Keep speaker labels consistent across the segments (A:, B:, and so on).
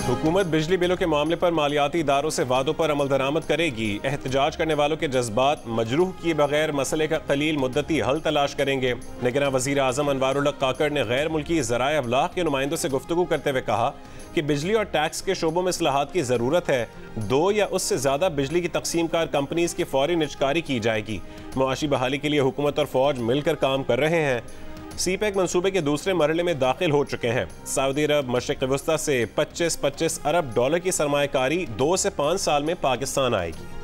A: हुकूमत बिजली बिलों के मामले पर मालियाती इदारों से वादों पर अमल दरामद करेगी। एहतजाज करने वालों के जज्बात मजरूह किए बगैर मसले का कलील मुद्दती हल तलाश करेंगे। निगरान वजीर आजम अनवारुल हक काकड़ ने गैर मुल्की ज़राए अबलाग के नुमाइंदों से गुफ्तगू करते हुए कहा कि बिजली और टैक्स के शोबों में इस्लाहात की ज़रूरत है। 2 या उससे ज़्यादा बिजली की तकसीम कार कंपनीज की फौरी निजकारी की जाएगी। मुआशी बहाली के लिए हुकूमत और फौज मिलकर काम कर रहे हैं। सीपैक मंसूबे के दूसरे मरहले में दाखिल हो चुके हैं। सऊदी अरब मशरिक़ वस्ता से 25 अरब डॉलर की सरमायाकारी 2 से 5 साल में पाकिस्तान आएगी।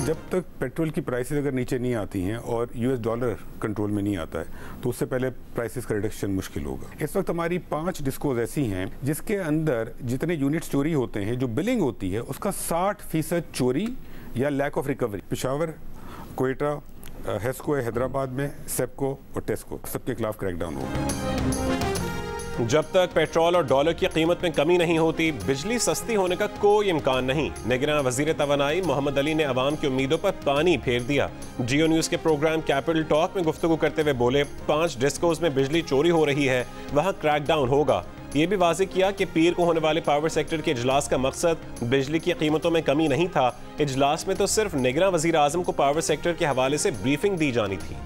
B: जब तक पेट्रोल की प्राइसेस अगर नीचे नहीं आती हैं और यूएस डॉलर कंट्रोल में नहीं आता है तो उससे पहले प्राइसेस का रिडक्शन मुश्किल होगा। इस वक्त हमारी 5 डिस्कोज ऐसी हैं जिसके अंदर जितने यूनिट्स चोरी होते हैं, जो बिलिंग होती है उसका 60% चोरी या lack of recovery. Peshawar, Quetta, HESCO है हैदराबाद में, सेप्को और टेस्को, सबके खिलाफ क्रैकडाउन होगा।
A: जब तक पेट्रोल और डॉलर की कीमत में कमी नहीं होती, बिजली सस्ती होने का कोई इम्कान नहीं। निगरान वजीर तवानाई मोहम्मद अली ने अवाम की उम्मीदों पर पानी फेर दिया। जियो न्यूज़ के प्रोग्राम कैपिटल टॉक में गुफ्तगू करते हुए बोले, 5 डिस्कोज में बिजली चोरी हो रही है, वहाँ क्रैकडाउन होगा। ये भी वाज़ेह किया कि पीर को होने वाले पावर सेक्टर के इजलास का मकसद बिजली की कीमतों में कमी नहीं था। इजलास में तो सिर्फ निगरान वजीर आजम को पावर सेक्टर के हवाले से ब्रीफिंग दी जानी थी।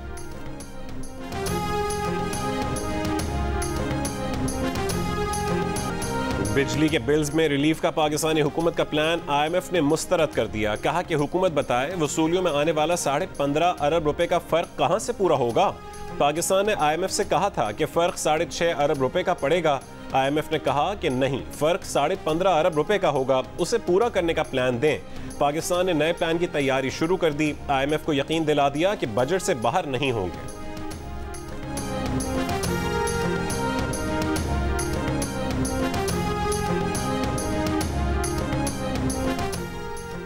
A: बिजली के बिल्स में रिलीफ का पाकिस्तानी हुकूमत का प्लान IMF ने मुस्तरद कर दिया। कहा कि हुकूमत बताए वसूलियों में आने वाला 15.5 अरब रुपए का फर्क कहां से पूरा होगा। पाकिस्तान ने IMF से कहा था कि फर्क 6.5 अरब रुपए का पड़ेगा। IMF ने कहा कि नहीं, फर्क 15.5 अरब रुपए का होगा, उसे पूरा करने का प्लान दें। पाकिस्तान ने नए प्लान की तैयारी शुरू कर दी। IMF को यकीन दिला दिया कि बजट से बाहर नहीं होंगे।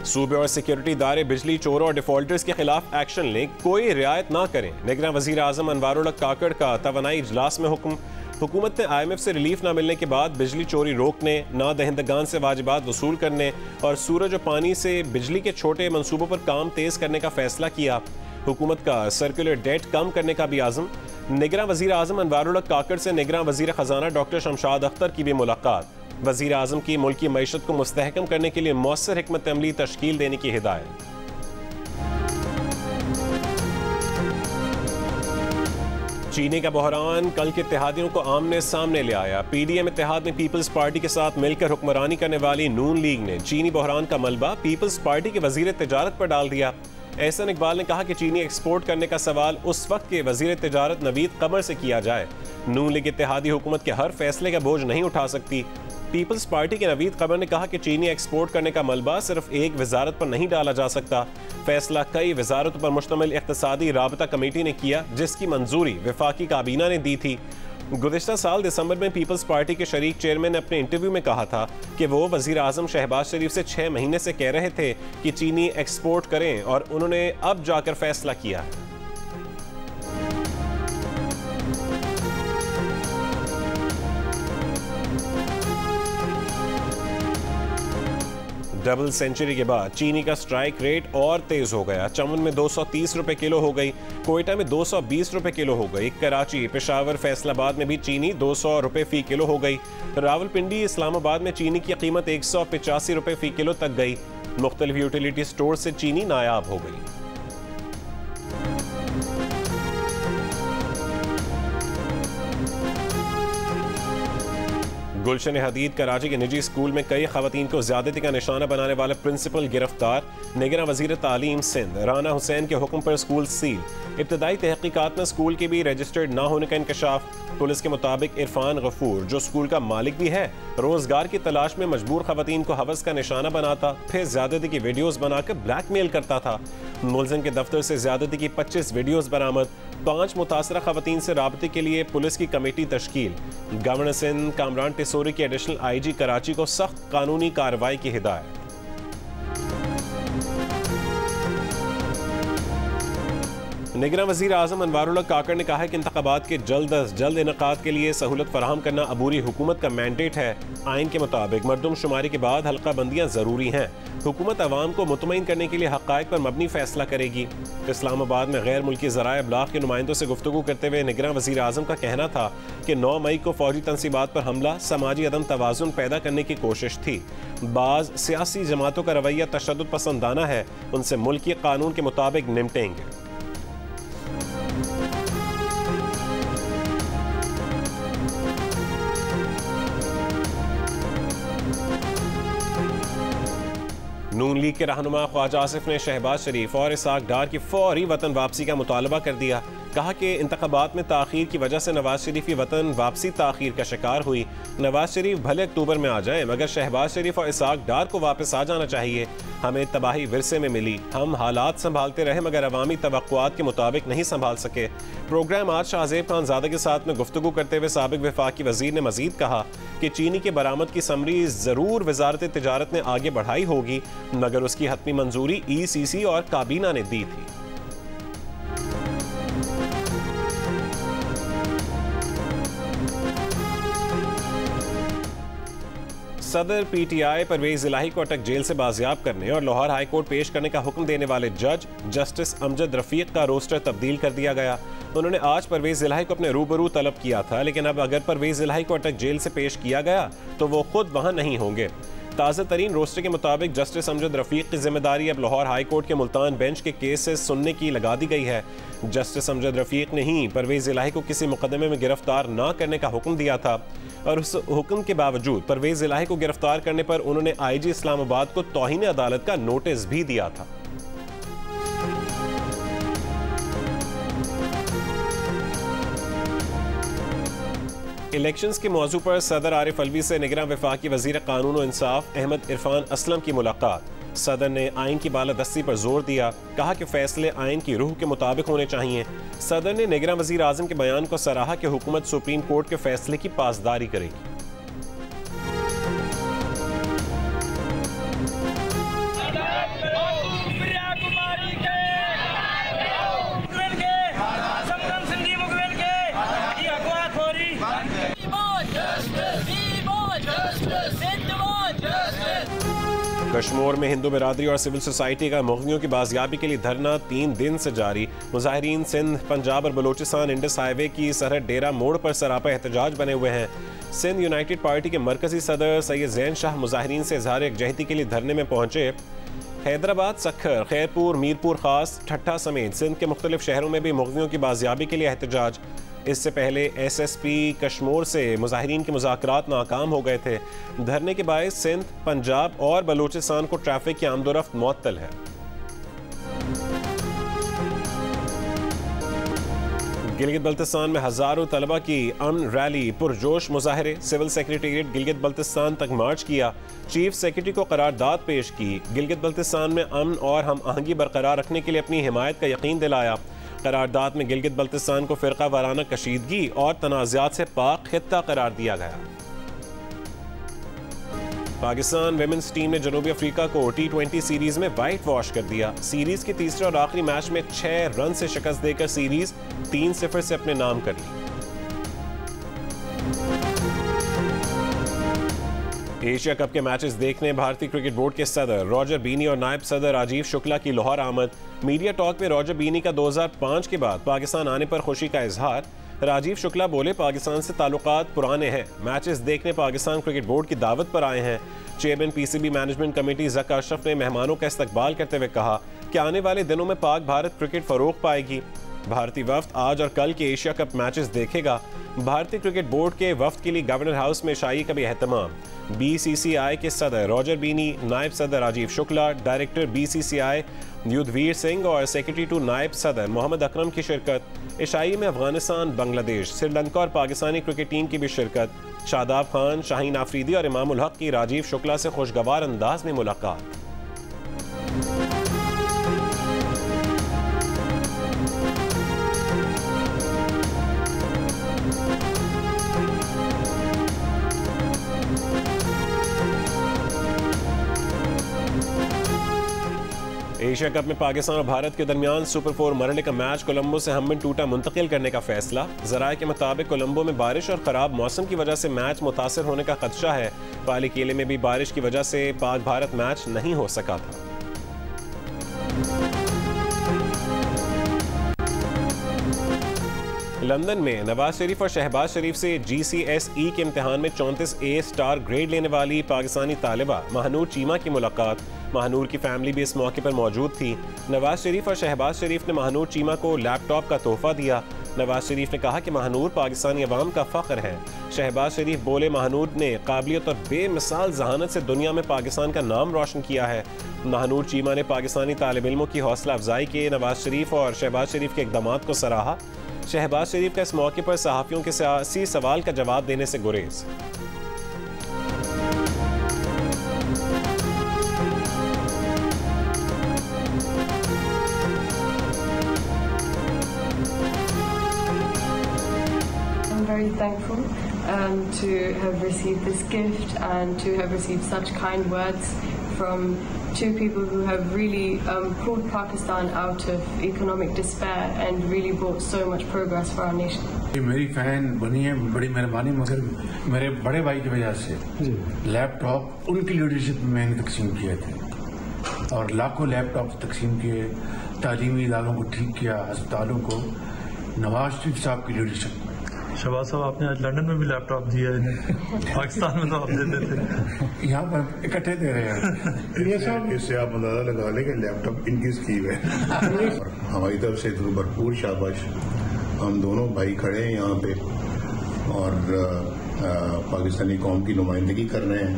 A: सूबे और सिक्योरिटी इदारे बिजली चोरों और डिफॉल्टर्स के खिलाफ एक्शन लें, कोई रियायत ना करें। निगरान वजीर आजम अनवारुल हक काकड़ का तवानाई इजलास में हुक्म। हुकूमत ने IMF से रिलीफ ना मिलने के बाद बिजली चोरी रोकने, ना दहिंदगान से वाजिबात वसूल करने और सूरज और पानी से बिजली के छोटे मंसूबों पर काम तेज करने का फैसला किया। हुकूमत का सर्कुलर डेट कम करने का भी आज़म। निगरान वजीर आजम अनवारुल हक काकड़ से निगरान वजीर खजाना डॉक्टर शमशाद अख्तर की भी मुलाकात। वजीर आजम की मुल्की मईशत को मुस्तहकम करने के लिए मौसर हिकमत अमली तश्कील देने की हिदायत। चीनी का बहरान कल के इत्तेहादियों को आमने सामने ले आया। PDM इत्तेहाद में पीपल्स पार्टी के साथ मिलकर हुक्मरानी करने वाली नून लीग ने चीनी बहरान का मलबा पीपल्स पार्टी के वजीर तिजारत पर डाल दिया। एहसन इकबाल ने कहा कि चीनी एक्सपोर्ट करने का सवाल उस वक्त के वजीर तिजारत नवीद कमर से किया जाए। नून लीग इत्तेहादी हुकूमत के हर फैसले का बोझ नहीं उठा सकती। पीपल्स पार्टी के नवीद कमर ने कहा कि चीनी एक्सपोर्ट करने का मलबा सिर्फ एक वजारत पर नहीं डाला जा सकता। फैसला कई वजारतों पर मुश्तमिल इख्तिसादी राबता कमेटी ने किया, जिसकी मंजूरी वफाकी काबीना ने दी थी। गुज़िश्ता साल दिसंबर में पीपल्स पार्टी के शरीक चेयरमैन ने अपने इंटरव्यू में कहा था कि वो वज़ीर आज़म शहबाज शरीफ से 6 महीने से कह रहे थे कि चीनी एक्सपोर्ट करें और उन्होंने अब जाकर फैसला किया है। डबल सेंचुरी के बाद चीनी का स्ट्राइक रेट और तेज हो गया। चमन में 230 रुपए किलो हो गई, कोयटा में 220 रुपए किलो हो गई, कराची, पेशावर, फैसलाबाद में भी चीनी 200 रुपए फी किलो हो गई। रावलपिंडी, इस्लामाबाद में चीनी की कीमत 185 रुपए फी किलो तक गई। मुख्तलिफ यूटिलिटी स्टोर से चीनी नायाब हो गई। गुलशन हदीद कराची के निजी स्कूल में कई खवातीन को ज्यादती का निशाना बनाने वाले प्रिंसिपल गिरफ्तार। निगरान वजीर तालीम सिंध राना हुसैन के हुक्म पर स्कूल सील। इब्तदाई तहकीकात में स्कूल के भी रजिस्टर्ड ना होने का इंकशाफ। पुलिस के मुताबिक इरफान गफूर, जो स्कूल का मालिक भी है, रोजगार की तलाश में मजबूर खवातीन को हवस का निशाना बनाता, फिर ज्यादती की वीडियोज बनाकर ब्लैकमेल करता था। मुलजिम के दफ्तर से ज्यादती की 25 वीडियोज बरामद। 5 मुतासरा खवातीन से राबते के लिए पुलिस की कमेटी तश्कील। गवर्नर सिंध कामरान टिसोरी के एडिशनल IG कराची को सख्त कानूनी कार्रवाई की हिदायत। निगरां वज़ीर आज़म अनवारुल्लाह काकड़ ने कहा है कि इंतखाबात के जल्द अज जल्द इनकाद के लिए सहूलत फराहम करना अबूरी हुकूमत का मैंडेट है। आइन के मुताबिक मरदमशुमारी के बाद हल्का बंदियाँ ज़रूरी हैं। हुकूमत अवाम को मुतमईन करने के लिए हक़ाइक़ पर मबनी फैसला करेगी। इस्लामाबाद में गैर मुल्की ज़राए अबलाग के नुमाइंदों से गुफ्तगू करते हुए निगरां वज़ीर आज़म का कहना था कि 9 मई को फौजी तनसीबात पर हमला समाजी अदम तवाज़ुन पैदा करने की कोशिश थी। बाज़ सियासी जमातों का रवैया तशद्दुद पसंदाना है, उनसे मुल्की कानून के मुताबिक निपटेंगे। नून लीग के रहनुमा ख्वाजा आसिफ ने शहबाज शरीफ और इसाक डार की फौरी वतन वापसी का मुतालबा कर दिया। कहा कि इंतखाबात में ताख़ीर की वजह से नवाज शरीफ की वतन वापसी ताख़ीर का शिकार हुई। नवाज शरीफ भले अक्टूबर में आ जाएं, मगर शहबाज शरीफ और इसाक डार को वापस आ जाना चाहिए। हमें तबाही विरसे में मिली, हम हालात संभालते रहे मगर अवामी तवक्कुआत के मुताबिक नहीं संभाल सके। प्रोग्राम आज शाहजेब खानजादा के साथ में गुफ्तगू करते हुए साबिक वफाकी वजीर ने मजीद कहा कि चीनी के बरामद की समरी ज़रूर वजारत तिजारत ने आगे बढ़ाई होगी, मगर उसकी हतमी मंजूरी ECC और काबीना ने दी थी। सदर PTI परवेज इलाही को अटक जेल से बाजियाब करने और लाहौर हाई कोर्ट पेश करने का हुक्म देने वाले जज जस्टिस अमजद रफीक का रोस्टर तब्दील कर दिया गया। उन्होंने आज परवेज इलाही को अपने रूबरू तलब किया था, लेकिन अब अगर परवेज इलाही को अटक जेल से पेश किया गया तो वो खुद वहां नहीं होंगे। ताज़ा तरीन रोस्टर के मुताबिक जस्टिस अमजद रफीक की जिम्मेदारी अब लाहौर हाई कोर्ट के मुल्तान बेंच के केसेस सुनने की लगा दी गई है। जस्टिस अमजद रफीक ने ही परवेज इलाही को किसी मुकदमे में गिरफ्तार न करने का हुक्म दिया था और उस हुक्म के बावजूद परवेज इलाही को गिरफ्तार करने पर उन्होंने IG इस्लामाबाद को तौहीन अदालत का नोटिस भी दिया था। इलेक्शंस के मौजू पर सदर आरिफ अलवी से निगरां वफाकी वजीर कानून और इंसाफ अहमद इरफान असलम की मुलाकात। सदर ने आइन की बालादस्ती पर जोर दिया, कहा कि फैसले आइन की रूह के मुताबिक होने चाहिए। सदर ने निगरां वजीर आजम के बयान को सराहा कि हुकूमत सुप्रीम कोर्ट के फैसले की पासदारी करेगी। कश्मीर में हिंदू बिरादरी और सिविल सोसाइटी का मुग़नियों की बाजियाबी के लिए धरना 3 दिन से जारी। मुजाहिरीन सिंध, पंजाब और बलोचिस्तान इंडस हाईवे की सरहद डेरा मोड़ पर सरापा एहतजाज बने हुए हैं। सिंध यूनाइटेड पार्टी के मरकजी सदर सैयद ज़ैन शाह मुजाहिरीन से इजहार यकजहती के लिए धरने में पहुंचे। हैदराबाद, सखर, खैरपुर, मीरपुर खास, ठट्ठा समेत सिंध के मुख्तलिफ शहरों में भी मुग़नियों की बाजियाबी के लिए एहतजाज। इससे पहले SSP कश्मीर से मुजाहिरीन के मुज़ाकरात नाकाम हो गए थे। धरने के बायस सिंध, पंजाब और बलूचिस्तान को ट्रैफिक की आमदोरफ्त मुअत्तल है। गिलगित बल्तिस्तान में हजारों तलबा की अमन रैली, पुरजोश मुजाहरे, सिविल सेक्रेटेरिएट गिलगित बल्तिस्तान तक मार्च किया। चीफ सेक्रेटरी को करारदाद पेश की। गिलगित बल्तिस्तान में अमन और हम आहंगी बरकरार रखने के लिए अपनी हिमायत का यकीन दिलाया। करारदाद में गिलगित बल्तिस्तान को फ़िरका वाराना कशीदगी और तनाज़ात से पाक खित्ता करार दिया गया। पाकिस्तान विमेंस टीम ने जनूबी अफ्रीका को T20 सीरीज में वाइट वॉश कर दिया। सीरीज के तीसरे और आखिरी मैच में 6 रन से शिकस्त देकर सीरीज 3-0 से अपने नाम कर ली। एशिया कप के मैचेस देखने भारतीय क्रिकेट बोर्ड के सदर रॉजर बीनी और नायब सदर राजीव शुक्ला की लाहौर आमद। मीडिया टॉक में रॉजर बीनी का 2005 के बाद पाकिस्तान आने पर खुशी का इजहार। राजीव शुक्ला बोले, पाकिस्तान से ताल्लुकात पुराने हैं, मैचेस देखने पाकिस्तान क्रिकेट बोर्ड की दावत पर आए हैं। Chairman PCB management committee Zaka Ashraf ने मेहमानों का इस्तकबाल करते हुए कहा कि आने वाले दिनों में पाक भारत क्रिकेट फरोग पाएगी। भारतीय वफ्द आज और कल के एशिया कप मैचेस देखेगा। भारतीय क्रिकेट बोर्ड के वफ्द के लिए गवर्नर हाउस में शाही का भी एहतमाम। BCCI के सदर रॉजर बीनी, नायब सदर राजीव शुक्ला, डायरेक्टर BCCI युद्धवीर सिंह और सेक्रेटरी टू नायब सदर मोहम्मद अकरम की शिरकत। इशाई में अफगानिस्तान, बांग्लादेश, श्रीलंका और पाकिस्तानी क्रिकेट टीम की भी शिरकत। शादाब खान, शाहीन आफरीदी और इमाम उल हक की राजीव शुक्ला से खुशगवार अंदाज में मुलाकात। एशिया कप में पाकिस्तान और भारत के दरमियान सुपर 4 मरहले का मैच कोलंबो से हमबिन टूटा मुंतकिल करने का फैसला। ज़राए के मुताबिक कोलंबो में बारिश और ख़राब मौसम की वजह से मैच मुतासर होने का खदशा है। पाली किले में भी बारिश की वजह से पाक भारत मैच नहीं हो सका था। लंदन में नवाज शरीफ और शहबाज शरीफ से GCSE के इम्तिहान में 34 A स्टार ग्रेड लेने वाली पाकिस्तानी तालिबा महानूर चीमा की मुलाकात। महानूर की फैमिली भी इस मौके पर मौजूद थी। नवाज शरीफ और शहबाज शरीफ ने महानूर चीमा को लैपटॉप का तोहफा दिया। नवाज शरीफ ने कहा कि महानूर पाकिस्तानी अवाम का फ़ख्र है। शहबाज शरीफ बोले, महानूर ने काबिलियत और बेमिसाल जहानत से दुनिया में पाकिस्तान का नाम रोशन किया है। महानूर चीमा ने पाकिस्तानी तालिब इल्मों की हौसला अफजाई के नवाज शरीफ और शहबाज शरीफ के इक़दामात को सराहा। शहबाज शरीफ का इस मौके पर सहाफ़ियों के सियासी सवाल का जवाब देने से गुरेज।
C: I'm very thankful to have received this gift and to have received such kind words from two people who have really pulled Pakistan out of economic despair and really brought so much progress for our nation.
D: मेरी fan बनी है, बड़ी मेहरबानी, मगर मेरे बड़े भाई की वजह से लैपटॉप उनकी लीडरशिप में मैंने तकसीम किए थे और लाखों लैपटॉप तकसीम किए, तालीमी इदारों को ठीक किया, अस्पतालों को नवाज शरीफ साहब की लीडरशिप।
E: शहबाज साहब, आपने आज लंदन में भी लैपटॉप दिया है, पाकिस्तान में तो आप देते थे,
D: यहाँ पर इकट्ठे दे रहे हैं।
F: इससे आप अंदाजा लगा लें कि लैपटॉप इनकी स्कीम है। हमारी तरफ से भरपूर शाबाश। हम दोनों भाई खड़े हैं यहाँ पे और पाकिस्तानी कौम की नुमाइंदगी कर रहे हैं,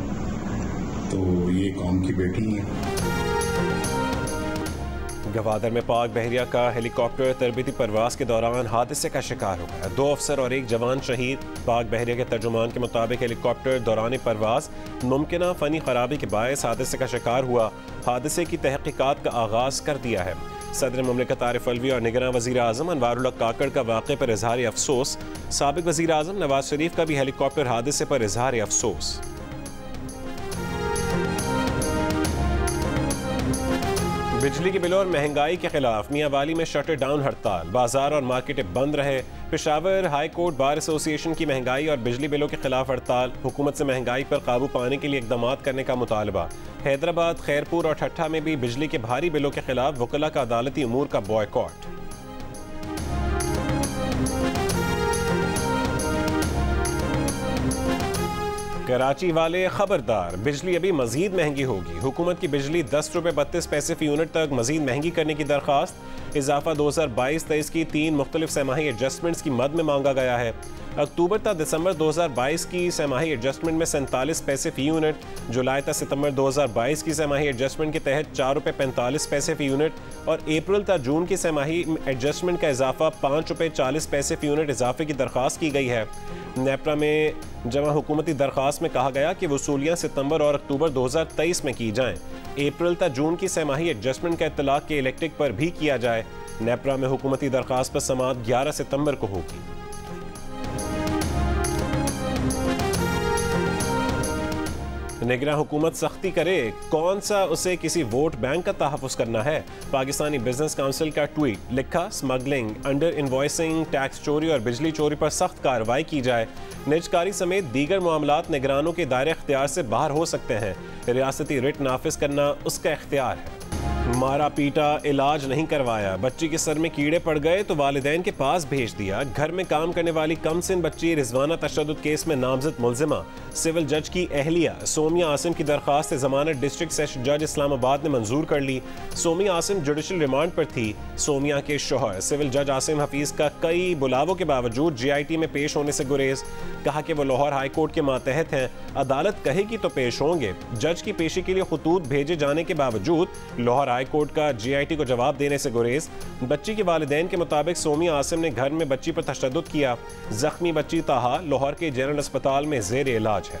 F: तो ये कौम की बेटी है।
A: गवादर में पाक बहरिया का हेलीकॉप्टर तरबीती परवास के दौरान हादसे का शिकार हो गया। 2 अफसर और 1 जवान शहीद। पाक बहरिया के तर्जुमान के मुताबिक हेलीकॉप्टर दौरान परवास मुमकिना फनी खराबी के बायस हादसे का शिकार हुआ। हादसे की तहकीकात का आगाज कर दिया है। सदर मुमलिकत आरिफ अलवी और निगरान वज़ीर आज़म अनवारुल्लाह काकड़ का वाक़े पर इजहार अफसोस। साबिक वज़ीर आज़म नवाज शरीफ का भी हेलीकॉप्टर हादसे पर इजहार अफसोस। बिजली के बिलों और महंगाई के खिलाफ मियां वाली में शटर डाउन हड़ताल। बाजार और मार्केटें बंद रहे। Peshawar high court bar association की महंगाई और बिजली बिलों के खिलाफ हड़ताल। हुकूमत से महंगाई पर काबू पाने के लिए इकदाम करने का मुतालबा। हैदराबाद, खैरपुर और ठट्ठा में भी बिजली के भारी बिलों के खिलाफ वकला का अदालती उमूर का बॉयकॉट। कराची वाले खबरदार, बिजली अभी मजीद महंगी होगी। हुकूमत की बिजली 10 रुपये 32 पैसे फी यूनिट तक मजीद महंगी करने की दरख्वास्त। इजाफा 2022-23 की 3 मुख्तलिफ सेमाही एडजस्टमेंट्स की मद में मांगा गया है। अक्टूबर तक दिसंबर 2022 की सेमाही एडजस्टमेंट में 47 पैसे फी यूनिट, जुलाई तक सितंबर 2022 की सेमाही एडजस्टमेंट के तहत 4 रुपये 45 पैसे फी यूनिट और अप्रैल तक जून की सेमाही एडजस्टमेंट का इजाफा 5 रुपये 40 पैसे फी यूनिट इजाफे की दरख्वास्त की गई है। नेपरा में जमा हुकूमती दरख्वास्त में कहा गया कि वसूलियाँ सितंबर और अक्टूबर 2023 में की जाएं। अप्रैल तक जून की सेमाही एडजस्टमेंट का इत्तलाक के इलेक्ट्रिक पर भी किया जाए। नेपरा में हुकूमती दरख्वास्त पर समाअत 11 सितंबर को होगी। निगरान हुकूमत सख्ती करे, कौन सा उसे किसी वोट बैंक का तहफ़्फ़ुज़ करना है। पाकिस्तानी बिजनेस काउंसिल का ट्वीट, लिखा स्मगलिंग, अंडर इन्वॉइसिंग, टैक्स चोरी और बिजली चोरी पर सख्त कार्रवाई की जाए। निजकारी समेत दीगर मामलात निगरानों के दायरे इख्तियार से बाहर हो सकते हैं। रियासती रिट नाफिज करना उसका इख्तियार है। मारा पीटा, इलाज नहीं करवाया, बच्ची के सर में कीड़े पड़ गए तो वालिदैन के पास भेज दिया। घर में काम करने वाली कमसिन बच्ची रिजवाना तशद्दुद केस में नामजद मुलजिमा। सिविल जज की अहलिया सोमिया आसिम की दरख्वास्त जमानत डिस्ट्रिक्ट सेशन जज इस्लामाबाद ने मंजूर कर ली। सोमिया आसिम जुडिशल रिमांड पर थी। सोमिया के शोहर सिविल जज आसिम हफीज का कई बुलावों के बावजूद GIT में पेश होने से गुरेज। कहा कि वो लाहौर हाई कोर्ट के मातहत हैं, अदालत कहेगी तो पेश होंगे। जज की पेशी के लिए खतूत भेजे जाने के बावजूद लाहौर हाई कोर्ट का GIT को जवाब देने से गुरेज। बच्ची के वालिदैन के मुताबिक सोमिया आसिम ने घर में बच्ची पर तशद्दुद किया। जख्मी बच्ची ताहा लाहौर के जनरल अस्पताल में जेर इलाज है।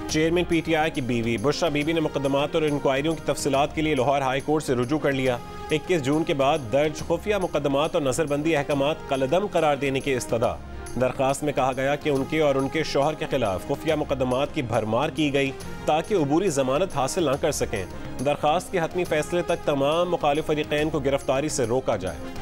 A: चेयरमैन PTI की बीवी बुशरा बीबी ने मुकदमात और इंक्वायरियों की तफसीलात के लिए लाहौर हाई कोर्ट से रुजू कर लिया। 21 जून के बाद दर्ज खुफिया मुकदमात और नजरबंदी अहकामात कलअदम करार देने की इस्तदा। दरख्वास्त में कहा गया कि उनके और उनके शौहर के खिलाफ खुफिया मुकदमात की भरमार की गई ताकि अबूरी जमानत हासिल न कर सकें। दरख्वास्त के हतमी फैसले तक तमाम मुखालिफ फरीकैन को गिरफ्तारी से रोका जाए।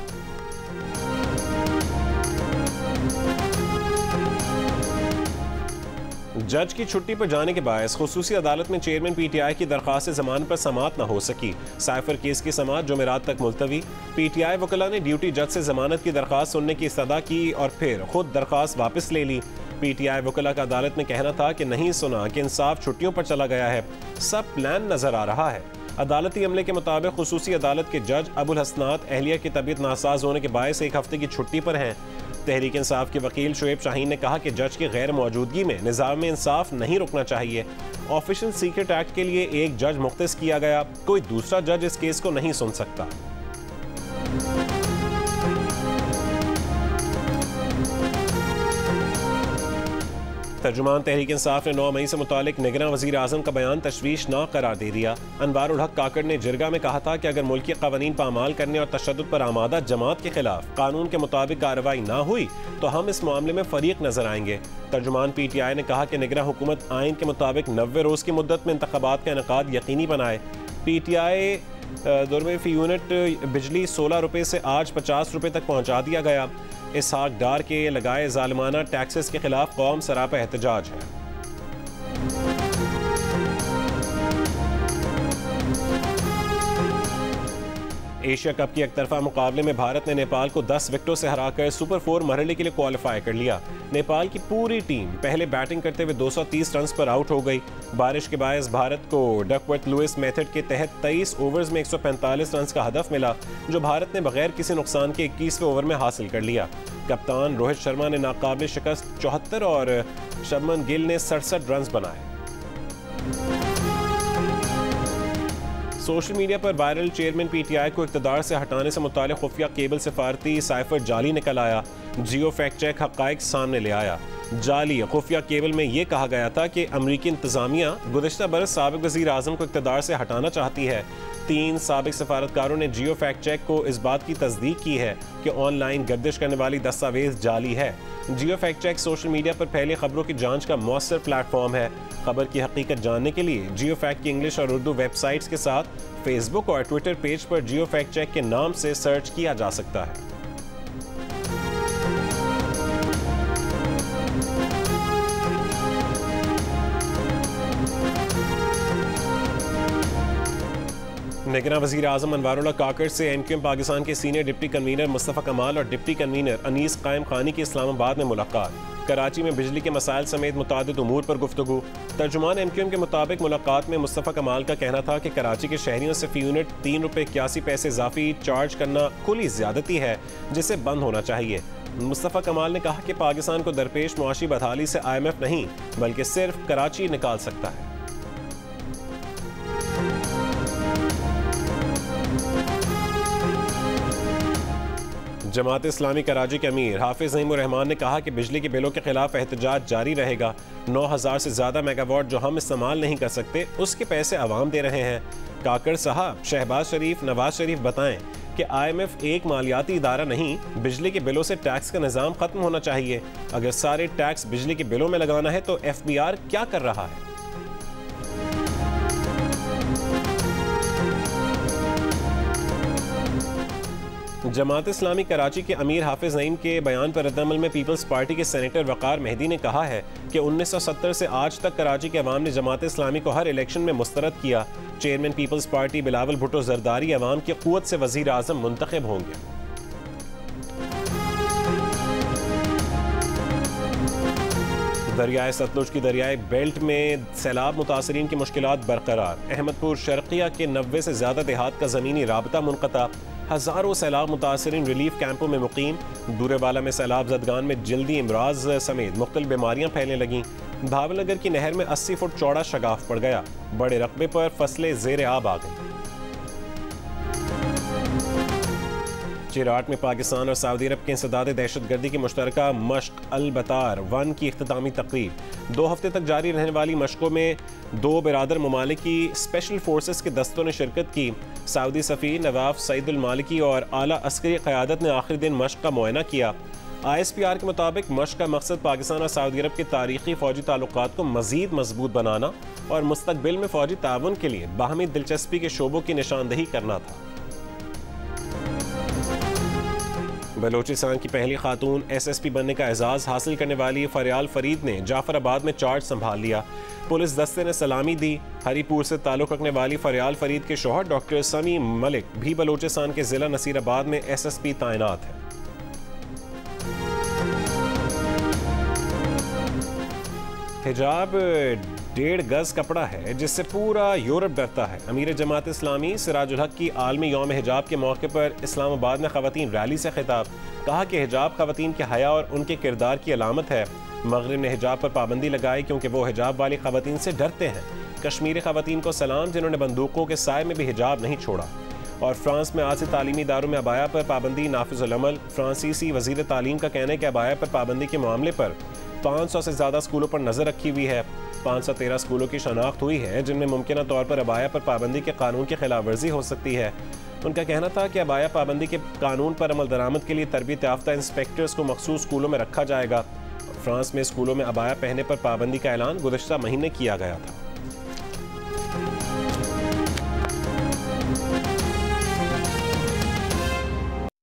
A: जज की छुट्टी पर जाने के बायस खुसूसी अदालत में चेयरमैन PTI की दरख्वास्त जमानत पर समाअत न हो सकी। साइफर केस की समाअत जुमेरात तक मुलतवी। PTI वकला ने ड्यूटी जज से जमानत की दरख्वास्त सुनने की इस्तदा की और फिर खुद दरख्वास्त वापस ले ली। PTI वकला का अदालत में कहना था कि नहीं सुना कि इंसाफ छुट्टियों पर चला गया है, सब प्लान नजर आ रहा है। अदालती अमले के मुताबिक खुसूसी अदालत के जज अबुल हसनात अहलिया की तबीयत नासाज होने के बायस एक हफ्ते की छुट्टी पर हैं। तहरीक इंसाफ के वकील शुएब शाहीन ने कहा कि जज की गैर मौजूदगी में निज़ाम में इंसाफ नहीं रुकना चाहिए। ऑफिशियल सीक्रेट एक्ट के लिए एक जज मुख्तस किया गया, कोई दूसरा जज इस केस को नहीं सुन सकता। तर्जुमान तहरीक इंसाफ ने 9 मई से मुतालिक निगरान वज़ीर आज़म का बयान तशवीशनाक करार दे दिया। अनवारुल हक काकड़ ने जिरगा में कहा था कि अगर मुल्की क़वानीन पामाल करने और तशद्दुद पर आमादा जमात के खिलाफ कानून के मुताबिक कार्रवाई ना हुई तो हम इस मामले में फरीक नजर आएंगे। तर्जुमान PTI ने कहा कि निगरान हुकूमत आइन के मुताबिक 90 रोज़ की मुद्दत में इंतखाबात का इनेकाद यकीनी बनाए। PTI दौर में फी यूनिट बिजली 16 रुपये से आज 50 रुपये तक पहुँचा दिया गया। इसहाक डार के लगाए जालिमाना टैक्सेस के खिलाफ कौम सरापा एहतजाज है। एशिया कप की एकतरफा मुकाबले में भारत ने नेपाल को 10 विकेटों से हराकर सुपर 4 मरहले के लिए क्वालिफाई कर लिया। नेपाल की पूरी टीम पहले बैटिंग करते हुए 230 रन पर आउट हो गई। बारिश के बायस भारत को डकवर्थ लुइस मेथड के तहत 23 ओवर्स में 145 रन का हदफ मिला, जो भारत ने बगैर किसी नुकसान के 21वें ओवर में हासिल कर लिया। कप्तान रोहित शर्मा ने नाकाबिल शिकस्त 74 और शुभमन गिल ने 67 रन बनाए। सोशल मीडिया पर वायरल चेयरमैन PTI को इक़्तिदार से हटाने से मुताल्लिक़ खुफिया केबल सिफारती साइफर जाली निकल आया। जियो फैक्ट चेक हक़ाइक़ सामने ले आया। जाली खुफिया केबल में यह कहा गया था कि अमरीकी इंतज़ामिया गुज़िश्ता बरस साबिक़ वज़ीर आज़म को इक़्तिदार से हटाना चाहती है। 3 साबिक़ सफारतकारों ने जियो फैक्ट चेक को इस बात की तस्दीक की है कि ऑनलाइन गर्दिश करने वाली दस्तावेज़ जाली है। जियो फैक्ट चेक सोशल मीडिया पर फैली खबरों की जांच का मौसर प्लेटफॉर्म है। खबर की हकीकत जानने के लिए जियो फैक्ट की इंग्लिश और उर्दू वेबसाइट्स के साथ फेसबुक और ट्विटर पेज पर जियो फैक्ट चेक के नाम से सर्च किया जा सकता है। निगरान वज़ीर आज़म अनवारुल्लाह काकड़ से MQM पाकिस्तान के सीनियर डिप्टी कन्वीनर मुस्तफ़ा कमाल और डिप्टी कन्वीनर अनीस कायम खानी की इस्लामाबाद में मुलाकात। कराची में बिजली के मसाइल समेत मुतादिद उमूर पर गुफ्तगू। तर्जुमान MQM के मुताबिक मुलाकात में मुस्तफ़ा कमाल का कहना था कि कराची के शहरियों से फी यूनिट 3 रुपये 81 पैसे इजाफी चार्ज करना खुली ज़्यादती है, जिसे बंद होना चाहिए। मुस्तफ़ा कमाल ने कहा कि पाकिस्तान को दरपेश मुआशी बदहाली से IMF नहीं बल्कि सिर्फ कराची निकाल सकता है। जमात इस्लामी कराची के अमीर हाफिज नईमुर रहमान ने कहा कि बिजली के बिलों के खिलाफ एहतजाज जारी रहेगा। 9000 से ज़्यादा मेगावाट जो हम इस्तेमाल नहीं कर सकते उसके पैसे आवाम दे रहे हैं। काकड़ साहब, शहबाज शरीफ, नवाज शरीफ बताएं कि IMF एक मालियाती इदारा नहीं, बिजली के बिलों से टैक्स का निज़ाम ख़त्म होना चाहिए। अगर सारे टैक्स बिजली के बिलों में लगाना है तो FBR क्या कर रहा है? जमात इस्लामी कराची के अमीर हाफिज नईम के बयान पर रद्दअमल में पीपल्स पार्टी के सेनेटर वकार मेहदी ने कहा है कि 1970 से आज तक कराची के अवाम ने जमात इस्लामी को हर इलेक्शन में मुस्तरद किया। चेयरमैन पीपल्स पार्टी बिलावल भुट्टो जरदारी अवाम की क़ुव्वत से वज़ीर आज़म मुंतखब होंगे। दरियाए सतलुज की दरियाई बेल्ट में सैलाब मुतासरीन की मुश्किलात बरकरार। अहमदपुर शर्किया के 90 से ज़्यादा देहात का ज़मीनी राबता मुनक़ता। हज़ारों सैलाब मुतासरीन रिलीफ कैंपों में मुकीम। दूरेवाला में सैलाब ज़दगान में जल्दी इमराज समेत मुख्तलिफ बीमारियाँ फैलने लगीं। भावनगर की नहर में 80 फुट चौड़ा शगाफ पड़ गया। बड़े रकबे पर फसलें ज़ेर आब आ गईं। चिराट में पाकिस्तान और सऊदी अरब के इंसदाद दहशतगर्दी की मुश्तरका मश्क अल-बतार 1 की इख्तितामी तकरीब। 2 हफ्ते तक जारी रहने वाली मशकों में 2 बिरादर ममालिक की स्पेशल फोर्सेस के दस्तों ने शिरकत की। सऊदी सफ़ीर नवाफ सईदुल मालिकी और आला अस्करी क़यादत ने आखिरी दिन मश्क का मुआयना किया। ISPR के मुताबिक मश्क का मकसद पाकिस्तान और सऊदी अरब के तारीखी फौजी ताल्लुकात को मजीद मजबूत बनाना और मुस्तकबिल में फौजी ताउन के लिए बाहमी दिलचस्पी के शोबों की निशानदही करना था। बलोचिस्तान की पहली खातून SSP बनने का एजाज हासिल करने वाली फरियाल फरीद ने जाफराबाद में चार्ज संभाल लिया। पुलिस दस्ते ने सलामी दी। हरीपुर से ताल्लुक रखने वाली फरियाल फरीद के शौहर डॉक्टर समी मलिक भी बलोचिस्तान के जिला नसीराबाद में SSP तैनात है। हिजाब 1.5 गज कपड़ा है जिससे पूरा यूरोप डरता है। अमीर जमात इस्लामी सिराजुल हक की आलमी यौम हिजाब के मौके पर इस्लामाबाद में खवातीन रैली से खिताब। कहा कि हिजाब खवातीन के हया और उनके किरदार की अलामत है। मगरिब ने हिजाब पर पाबंदी लगाई क्योंकि वो हिजाब वाली खवातीन से डरते हैं। कश्मीरी खवातीन को सलाम जिन्होंने बंदूकों के साए में भी हिजाब नहीं छोड़ा। और फ्रांस में आज से तालीमी इदारों में अबाया पर पाबंदी नाफिजुल अमल। फ्रांसीसी वजीर तालीम का कहना है कि अबाया पर पाबंदी के मामले पर 500 से ज़्यादा स्कूलों पर नज़र रखी हुई है। 513 स्कूलों की शनाख्त हुई है जिनमें मुमकिन तौर पर अबाया पर पाबंदी के कानून की खिलाफ वर्जी हो सकती है। उनका कहना था कि अबाया पाबंदी के कानून पर अमल दरामद के लिए तरबियत याफ्ता इंस्पेक्टर्स को मखसूस स्कूलों में रखा जाएगा। फ्रांस में स्कूलों में अबाया पहनने पर पाबंदी का ऐलान गुज़श्ता महीने किया गया था।